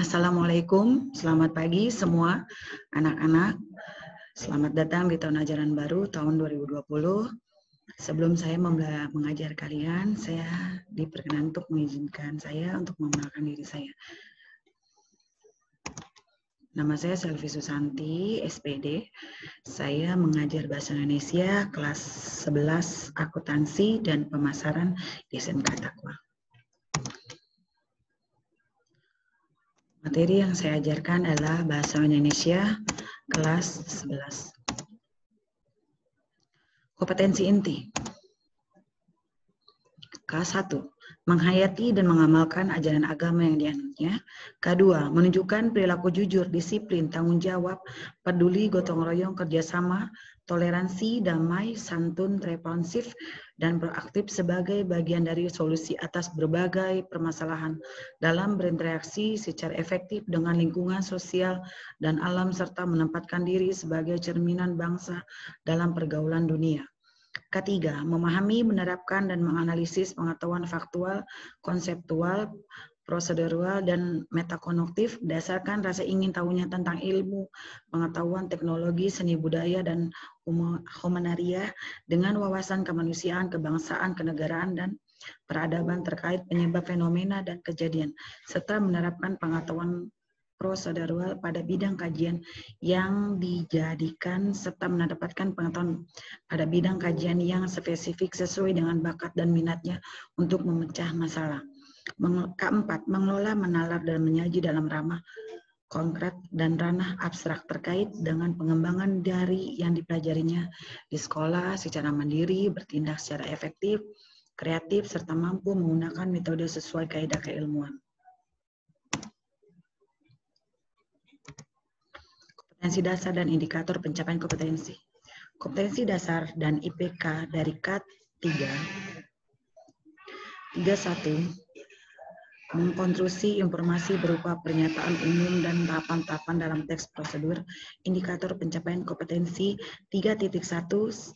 Assalamualaikum, selamat pagi semua anak-anak. Selamat datang di tahun ajaran baru tahun 2020. Sebelum saya mengajar kalian, saya diperkenan untuk mengizinkan saya untuk mengenalkan diri saya. Nama saya Selvi Susanti, SPD. Saya mengajar Bahasa Indonesia kelas 11 Akuntansi dan Pemasaran di SMK Takwa. Materi yang saya ajarkan adalah Bahasa Indonesia kelas 11. Kompetensi inti. K1. Menghayati dan mengamalkan ajaran agama yang dianutnya. K2. Menunjukkan perilaku jujur, disiplin, tanggung jawab, peduli, gotong royong, kerjasama, toleransi, damai, santun, responsif, dan proaktif sebagai bagian dari solusi atas berbagai permasalahan dalam berinteraksi secara efektif dengan lingkungan sosial dan alam serta menempatkan diri sebagai cerminan bangsa dalam pergaulan dunia. Ketiga, memahami, menerapkan, dan menganalisis pengetahuan faktual, konseptual, prosedural, dan metakognitif berdasarkan rasa ingin tahunya tentang ilmu, pengetahuan, teknologi, seni budaya, dan humanitaria dengan wawasan kemanusiaan, kebangsaan, kenegaraan, dan peradaban terkait penyebab fenomena dan kejadian, serta menerapkan pengetahuan prosedural pada bidang kajian yang dijadikan serta mendapatkan pengetahuan pada bidang kajian yang spesifik sesuai dengan bakat dan minatnya untuk memecah masalah. Keempat, mengelola, menalar, dan menyaji dalam ramah konkret dan ranah abstrak terkait dengan pengembangan dari yang dipelajarinya di sekolah secara mandiri, bertindak secara efektif, kreatif, serta mampu menggunakan metode sesuai kaidah keilmuan. Kompetensi dasar dan indikator pencapaian kompetensi. Kompetensi dasar dan IPK dari K3. 31. Mengkonstruksi informasi berupa pernyataan umum dan tahapan-tahapan dalam teks prosedur. Indikator pencapaian kompetensi 3.1.1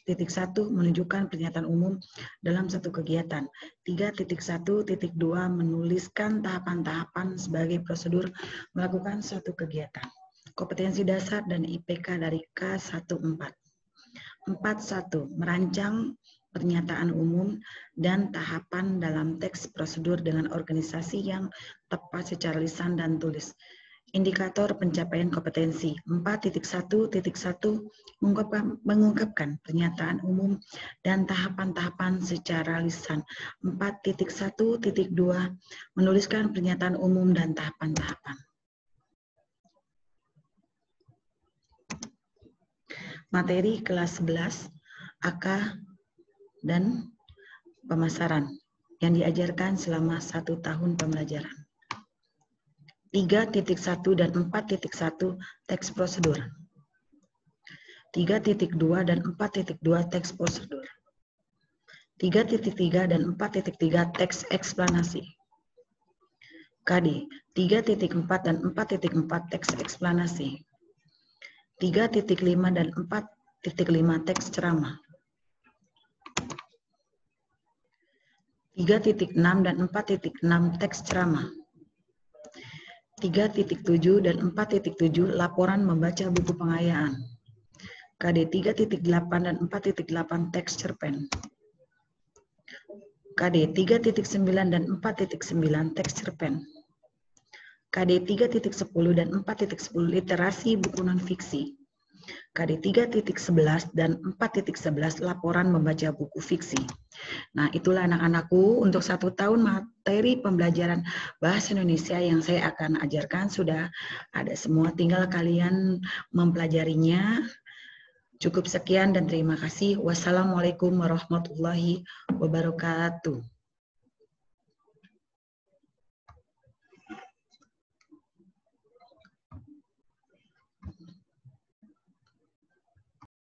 menunjukkan pernyataan umum dalam satu kegiatan. 3.1.2 menuliskan tahapan-tahapan sebagai prosedur melakukan suatu kegiatan. Kompetensi dasar dan IPK dari K14. 41. Merancang pernyataan umum dan tahapan dalam teks prosedur dengan organisasi yang tepat secara lisan dan tulis. Indikator pencapaian kompetensi 4.1.1 mengungkapkan pernyataan umum dan tahapan-tahapan secara lisan. 4.1.2 menuliskan pernyataan umum dan tahapan-tahapan. Materi kelas 11 AK dan pemasaran yang diajarkan selama 1 tahun pembelajaran. 3.1 dan 4.1 teks prosedur. 3.2 dan 4.2 teks prosedur. 3.3 dan 4.3 teks eksplanasi. KD 3.4 dan 4.4 teks eksplanasi. 3.5 dan 4.5 teks ceramah. 3.6 dan 4.6 teks ceramah. 3.7 dan 4.7 laporan membaca buku pengayaan. KD 3.8 dan 4.8 teks cerpen. KD 3.9 dan 4.9 teks cerpen. KD 3.10 dan 4.10 literasi buku non-fiksi. KD 3.11 dan 4.11 laporan membaca buku fiksi. Nah, itulah anak-anakku untuk 1 tahun materi pembelajaran Bahasa Indonesia yang saya akan ajarkan sudah ada semua, tinggal kalian mempelajarinya. Cukup sekian dan terima kasih. Wassalamualaikum warahmatullahi wabarakatuh.